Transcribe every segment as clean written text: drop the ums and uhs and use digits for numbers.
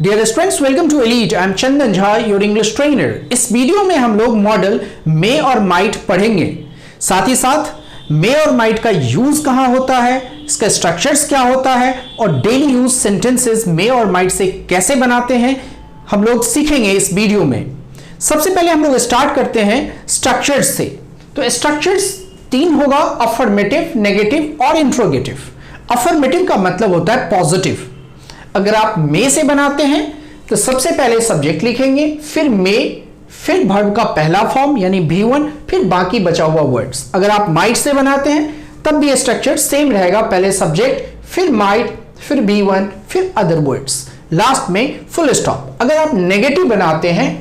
Dear students, welcome to Elite. I am Chandan Jha, your English trainer. इस video में हम लोग मॉडल मे और माइट पढ़ेंगे। साथ ही साथ मे और माइट का यूज कहां होता है, इसका स्ट्रक्चर्स क्या होता है और डेली यूज सेंटेंसेस मे और माइट से कैसे बनाते हैं हम लोग सीखेंगे इस वीडियो में। सबसे पहले हम लोग स्टार्ट करते हैं स्ट्रक्चर्स से। तो स्ट्रक्चर्स 3 होगा, अफर्मेटिव, नेगेटिव और इंट्रोगेटिव। अफर्मेटिव का मतलब होता है पॉजिटिव। अगर आप मे से बनाते हैं तो सबसे पहले सब्जेक्ट लिखेंगे, फिर मे, फिर वर्ब का पहला फॉर्म यानी V1, फिर बाकी बचा हुआ वर्ड्स। अगर आप माइट से बनाते हैं तब भी स्ट्रक्चर सेम रहेगा, पहले सब्जेक्ट, फिर माइट, फिर V1, फिर अदर वर्ड्स, लास्ट में फुल स्टॉप। अगर आप नेगेटिव बनाते हैं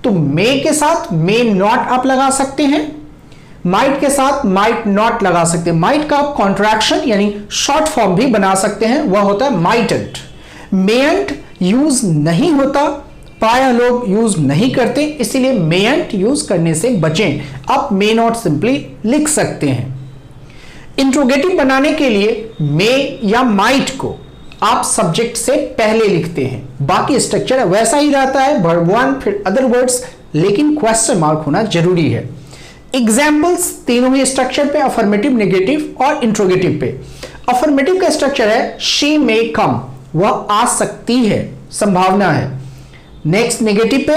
तो मे के साथ मे नॉट आप लगा सकते हैं, माइट के साथ माइट नॉट लगा सकते हैं। माइट का आप कॉन्ट्रैक्शन यानी शॉर्ट फॉर्म भी बना सकते हैं, वह होता है माइटेंट। मेयंट यूज नहीं होता, प्राय लोग यूज नहीं करते, इसीलिए मेयंट यूज करने से बचें। आप मे नॉट सिंपली लिख सकते हैं। इंट्रोगेटिव बनाने के लिए मे या माइट को आप सब्जेक्ट से पहले लिखते हैं, बाकी स्ट्रक्चर वैसा ही रहता है, वर्ब 1 फिर अदर वर्ड्स, लेकिन क्वेश्चन मार्क होना जरूरी है। एग्जाम्पल्स तीनों ही स्ट्रक्चर पे, अफर्मेटिव, नेगेटिव और इंट्रोगेटिव पे। अफर्मेटिव का स्ट्रक्चर है शी मे कम, वह आ सकती है, संभावना है। नेक्स्ट नेगेटिव पे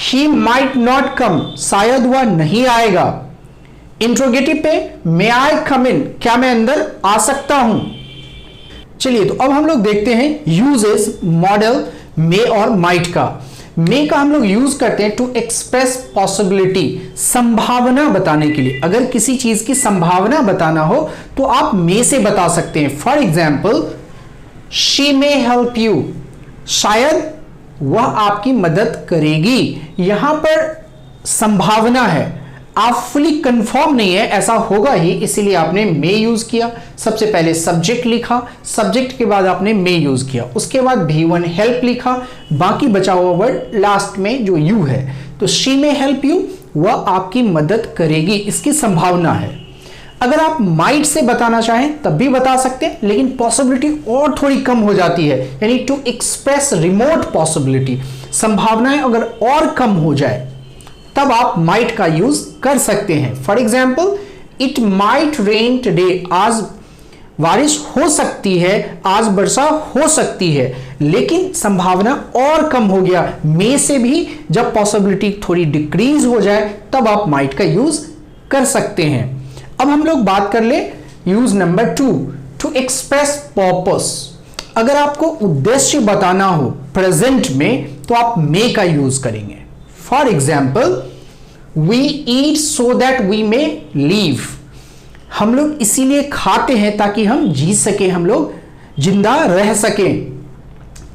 ही माइट नॉट कम, शायद वह नहीं आएगा। इंट्रोगेटिव पे मे आई कम इन, क्या मैं अंदर आ सकता हूं। चलिए तो अब हम लोग देखते हैं यूजेस मॉडल मे और माइट का। मे का हम लोग यूज करते हैं टू एक्सप्रेस पॉसिबिलिटी, संभावना बताने के लिए। अगर किसी चीज की संभावना बताना हो तो आप मे से बता सकते हैं। For example, she may help you, शायद वह आपकी मदद करेगी। यहां पर संभावना है, आप फुली कंफर्म नहीं है ऐसा होगा ही, इसीलिए आपने मे यूज किया। सबसे पहले सब्जेक्ट लिखा, सब्जेक्ट के बाद आपने मे यूज किया, उसके बाद V1 हेल्प लिखा, बाकी बचा हुआ वर्ड लास्ट में जो यू है। तो शी मे हेल्प यू, वह आपकी मदद करेगी, इसकी संभावना है। अगर आप माइट से बताना चाहें तब भी बता सकते हैं, लेकिन पॉसिबिलिटी और थोड़ी कम हो जाती है, यानी टू एक्सप्रेस रिमोट पॉसिबिलिटी, संभावनाएं अगर और कम हो जाए तब आप माइट का यूज कर सकते हैं। For example, it might rain today, आज बारिश हो सकती है, आज वर्षा हो सकती है, लेकिन संभावना और कम हो गया। मे से भी जब पॉसिबिलिटी थोड़ी डिक्रीज हो जाए तब आप माइट का यूज कर सकते हैं। अब हम लोग बात कर ले use number 2, to express purpose. अगर आपको उद्देश्य बताना हो प्रेजेंट में तो आप मे का यूज करेंगे। For example, we eat so that we may leave, हम लोग इसीलिए खाते हैं ताकि हम जी सके, हम लोग जिंदा रह सकें।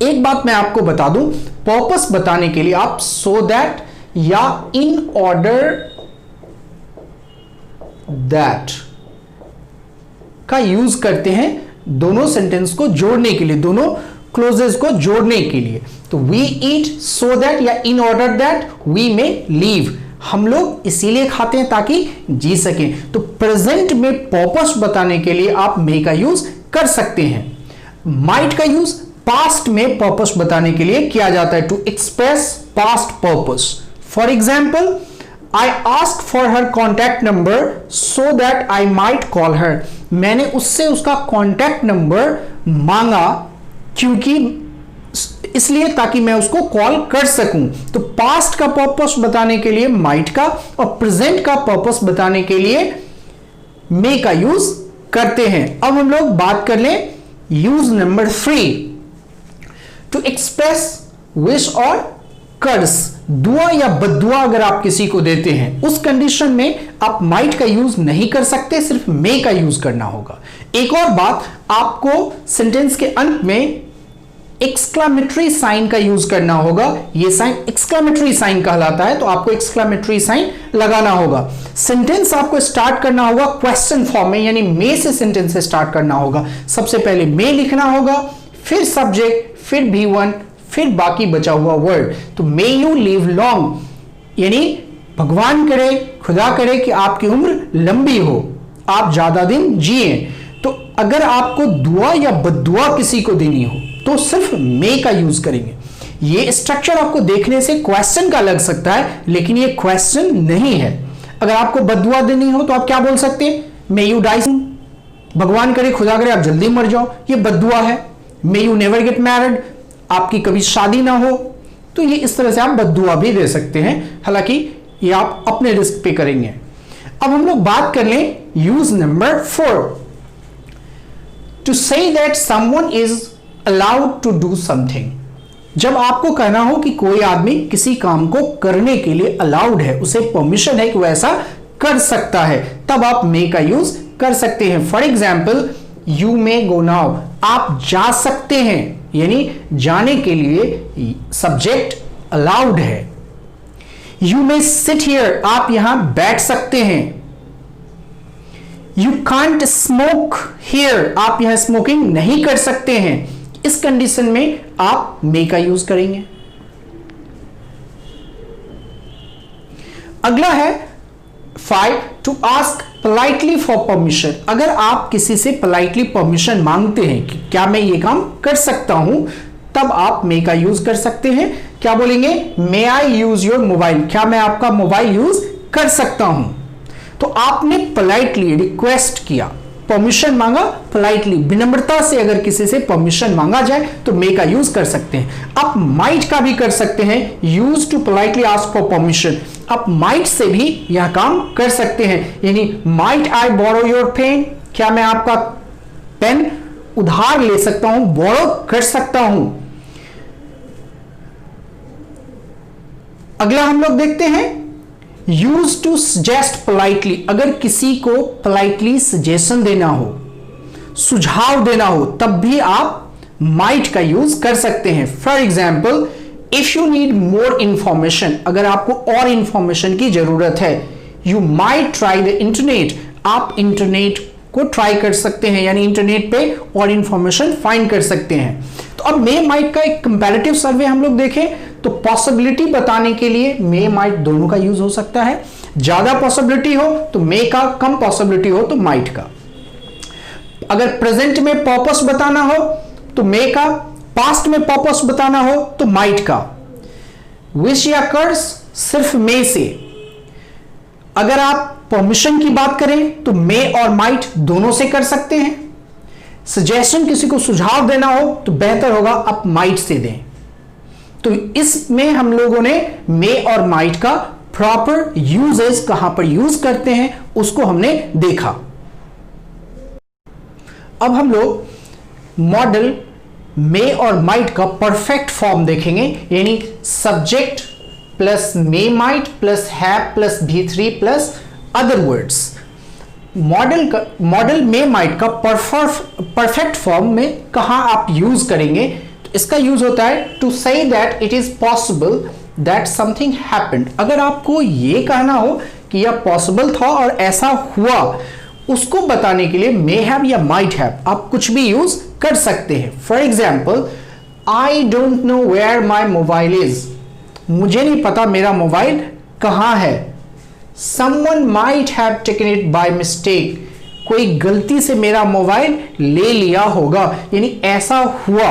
एक बात मैं आपको बता दूं, पर्पस बताने के लिए आप सो दैट या इन ऑर्डर दैट का यूज करते हैं दोनों सेंटेंस को जोड़ने के लिए, दोनों क्लोजेस को जोड़ने के लिए। तो वी ईट सो दैट या in order that we may leave, हम लोग इसीलिए खाते हैं ताकि जी सकें। तो प्रेजेंट में पर्पस बताने के लिए आप मे का यूज कर सकते हैं। माइट का यूज पास्ट में पर्पस बताने के लिए किया जाता है, to express past purpose. For example, I asked for her contact number so that I might call her. मैंने उससे उसका कॉन्टैक्ट नंबर मांगा क्योंकि इसलिए ताकि मैं उसको कॉल कर सकूं। तो पास्ट का पर्पस बताने के लिए माइट का और प्रेजेंट का पर्पस बताने के लिए मे का यूज करते हैं। अब हम लोग बात कर लें use number 3, to express wish और कर्ज। दुआ या बद्दुआ अगर आप किसी को देते हैं उस कंडीशन में आप माइट का यूज नहीं कर सकते, सिर्फ मे का यूज करना होगा। एक और बात, आपको सेंटेंस के अंत में एक्सक्लामेटरी साइन का यूज करना होगा। यह साइन एक्सक्लामेटरी साइन कहलाता है, तो आपको एक्सक्लामेटरी साइन लगाना होगा। सेंटेंस आपको स्टार्ट करना होगा क्वेश्चन फॉर्म में, यानी मे से सेंटेंस से स्टार्ट करना होगा। सबसे पहले मे लिखना होगा, फिर सब्जेक्ट, फिर V1, फिर बाकी बचा हुआ वर्ड। तो मे यू लिव लॉन्ग, यानी भगवान करे, खुदा करे कि आपकी उम्र लंबी हो, आप ज्यादा दिन जिए। तो अगर आपको दुआ या बद्दुआ किसी को देनी हो तो सिर्फ मे का यूज करेंगे। ये स्ट्रक्चर आपको देखने से क्वेश्चन का लग सकता है, लेकिन ये क्वेश्चन नहीं है। अगर आपको बददुआ देनी हो तो आप क्या बोल सकते हैं, मे यू डाई, भगवान करे खुदा करे आप जल्दी मर जाओ, ये बददुआ है। May you never get married, आपकी कभी शादी ना हो, तो ये इस तरह से आप बददुआ भी दे सकते हैं, हालांकि ये आप अपने रिस्क पे करेंगे। अब हम लोग बात कर लें use number 4, to say that someone is allowed to do something. जब आपको कहना हो कि कोई आदमी किसी काम को करने के लिए अलाउड है, उसे परमिशन है कि वह ऐसा कर सकता है, तब आप मे का यूज कर सकते हैं। For example, you may go now, आप जा सकते हैं, यानी जाने के लिए सब्जेक्ट अलाउड है। यू मे सिट हियर, आप यहां बैठ सकते हैं। यू कांट स्मोक हियर, आप यहां स्मोकिंग नहीं कर सकते हैं। इस कंडीशन में आप मे का यूज करेंगे। अगला है 5, to ask politely for permission. अगर आप किसी से पोलाइटली परमिशन मांगते हैं कि क्या मैं ये काम कर सकता हूं, तब आप मे का यूज कर सकते हैं। क्या बोलेंगे, मे आई यूज योर मोबाइल, क्या मैं आपका मोबाइल यूज कर सकता हूं। तो आपने पोलाइटली रिक्वेस्ट किया, परमिशन मांगा, पोलाइटली विनम्रता से अगर किसी से परमिशन मांगा जाए तो मे का यूज कर सकते हैं। आप माइट का भी कर सकते हैं, use to politely ask for permission. आप माइट से भी यह काम कर सकते हैं, यानी might I borrow your pen, क्या मैं आपका पेन उधार ले सकता हूं, बोरो कर सकता हूं। अगला हम लोग देखते हैं यूज टू सजेस्ट पोलाइटली। अगर किसी को पोलाइटली सजेशन देना हो, सुझाव देना हो, तब भी आप माइट का यूज कर सकते हैं। For example, if you need more information, अगर आपको और इंफॉर्मेशन की जरूरत है, you might try the internet, आप इंटरनेट को ट्राई कर सकते हैं, यानी इंटरनेट पे और इंफॉर्मेशन फाइंड कर सकते हैं। तो अब मे माइट का एक कंपैरेटिव सर्वे हम लोग देखें तो पॉसिबिलिटी बताने के लिए मे माइट दोनों का यूज हो सकता है। ज्यादा पॉसिबिलिटी हो तो मे का, कम पॉसिबिलिटी हो तो माइट का। अगर प्रेजेंट में पर्पस बताना हो तो मे का, पास्ट में पर्पस बताना हो तो माइट का। विश या कर्ज सिर्फ मे से। अगर आप परमिशन की बात करें तो मे और माइट दोनों से कर सकते हैं। सजेशन, किसी को सुझाव देना हो तो बेहतर होगा आप माइट से दें। तो इसमें हम लोगों ने मे और माइट का प्रॉपर यूजेस कहां पर यूज करते हैं उसको हमने देखा। अब हम लोग मॉडल मे और माइट का परफेक्ट फॉर्म देखेंगे, यानी subject plus may might plus have plus V3 plus other words. Model may might का परफेक्ट फॉर्म में कहां आप यूज करेंगे, तो इसका यूज होता है to say that it is possible that something happened. अगर आपको यह कहना हो कि यह पॉसिबल था और ऐसा हुआ, उसको बताने के लिए मे हैव या माइट हैव आप कुछ भी यूज कर सकते हैं। For example, I don't know where my mobile is, मुझे नहीं पता मेरा मोबाइल कहां है। Someone might have taken it by mistake, कोई गलती से मेरा मोबाइल ले लिया होगा, यानी ऐसा हुआ,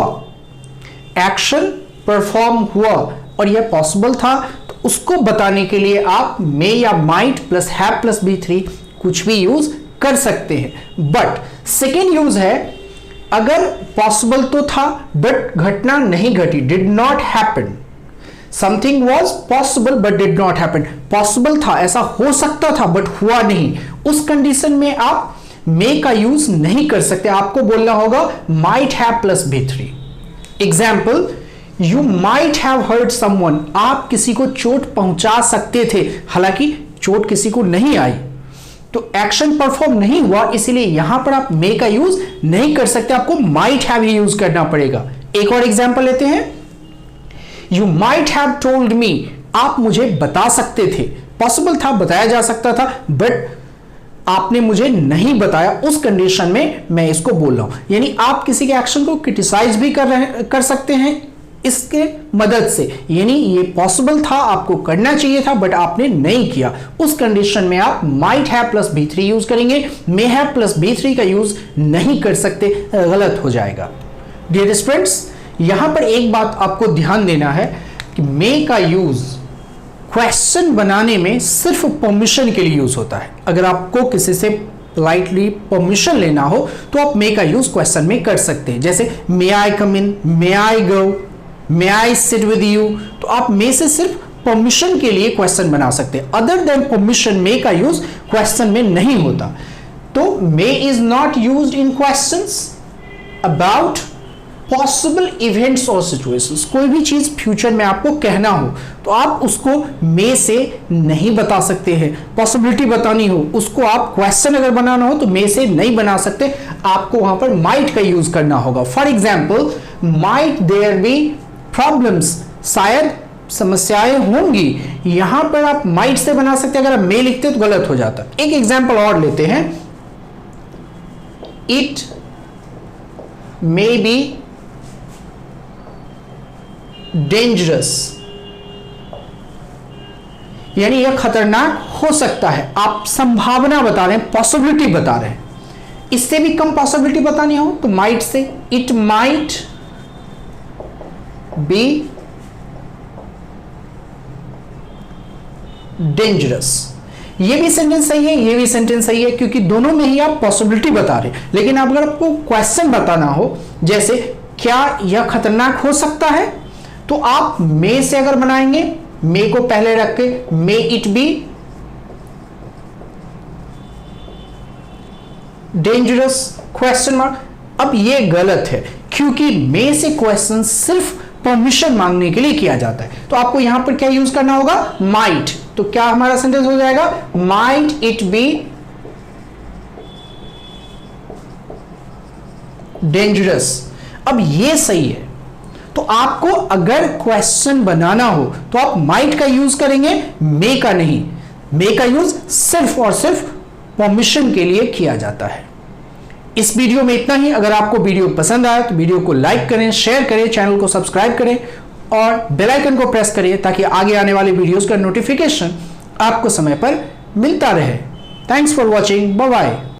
एक्शन परफॉर्म हुआ और यह पॉसिबल था। तो उसको बताने के लिए आप मे या might plus have plus V3 कुछ भी यूज कर सकते हैं। बट सेकेंड यूज है, अगर पॉसिबल तो था बट घटना नहीं घटी, did not happen. Something was possible but did not happen, possible था, ऐसा हो सकता था बट हुआ नहीं, उस कंडीशन में आप मे का यूज नहीं कर सकते, आपको बोलना होगा might have plus V3। Example, you might have hurt someone, आप किसी को चोट पहुंचा सकते थे, हालांकि चोट किसी को नहीं आई, तो एक्शन परफॉर्म नहीं हुआ, इसीलिए यहां पर आप मे का यूज नहीं कर सकते, आपको माइट हैव ही यूज करना पड़ेगा। एक और एग्जाम्पल लेते हैं, you might have told me, आप मुझे बता सकते थे, पॉसिबल था, बताया जा सकता था, बट आपने मुझे नहीं बताया, उस कंडीशन में मैं इसको बोल रहा हूं। यानी आप किसी के एक्शन को क्रिटिसाइज भी कर सकते हैं इसके मदद से, यानी ये पॉसिबल था, आपको करना चाहिए था बट आपने नहीं किया, उस कंडीशन में आप might have plus V3 use करेंगे, मे हैव प्लस V3 का यूज नहीं कर सकते, गलत हो जाएगा। डियर स्टूडेंट्स, यहां पर एक बात आपको ध्यान देना है कि मे का यूज क्वेश्चन बनाने में सिर्फ परमिशन के लिए यूज होता है। अगर आपको किसी से पोलाइटली परमिशन लेना हो तो आप मे का यूज क्वेश्चन में कर सकते हैं। जैसे मे आई कम इन, मे आई गो, मे आई सिट विद यू, तो आप मे से सिर्फ परमिशन के लिए क्वेश्चन बना सकते हैं। अदर देन परमिशन मे का यूज क्वेश्चन में नहीं होता। तो may is not used in questions about possible events और सिचुएशंस। कोई भी चीज फ्यूचर में आपको कहना हो तो आप उसको मे से नहीं बता सकते हैं। पॉसिबिलिटी बतानी हो उसको आप क्वेश्चन अगर बनाना हो तो मे से नहीं बना सकते, आपको वहां पर माइट का यूज करना होगा। For example, might there be problems, शायद समस्याएं होंगी, यहां पर आप माइट से बना सकते हैं। अगर आप मे लिखते तो गलत हो जाता। एक एग्जाम्पल और लेते हैं, इट मे बी डेंजरस, यानी यह खतरनाक हो सकता है। आप संभावना बता रहे हैं, पॉसिबिलिटी बता रहे हैं। इससे भी कम पॉसिबिलिटी बतानी हो तो might say, it might be dangerous. ये भी सेंटेंस सही है, ये भी सेंटेंस सही है, क्योंकि दोनों में ही आप पॉसिबिलिटी बता रहे हैं। लेकिन अगर आपको क्वेश्चन बताना हो, जैसे क्या यह खतरनाक हो सकता है, तो आप मे से अगर बनाएंगे, मे को पहले रख के may it be dangerous question mark. अब ये गलत है, क्योंकि मे से क्वेश्चन सिर्फ परमिशन मांगने के लिए किया जाता है। तो आपको यहां पर क्या यूज करना होगा, माइट। तो क्या हमारा सेंटेंस हो जाएगा, माइट इट बी डेंजरस। अब ये सही है। तो आपको अगर क्वेश्चन बनाना हो तो आप माइट का यूज करेंगे, मे का नहीं। मे का यूज सिर्फ और सिर्फ परमिशन के लिए किया जाता है। इस वीडियो में इतना ही। अगर आपको वीडियो पसंद आया तो वीडियो को लाइक करें, शेयर करें, चैनल को सब्सक्राइब करें और बेल आइकन को प्रेस करिए ताकि आगे आने वाले वीडियोस का नोटिफिकेशन आपको समय पर मिलता रहे। Thanks for watching, bye bye.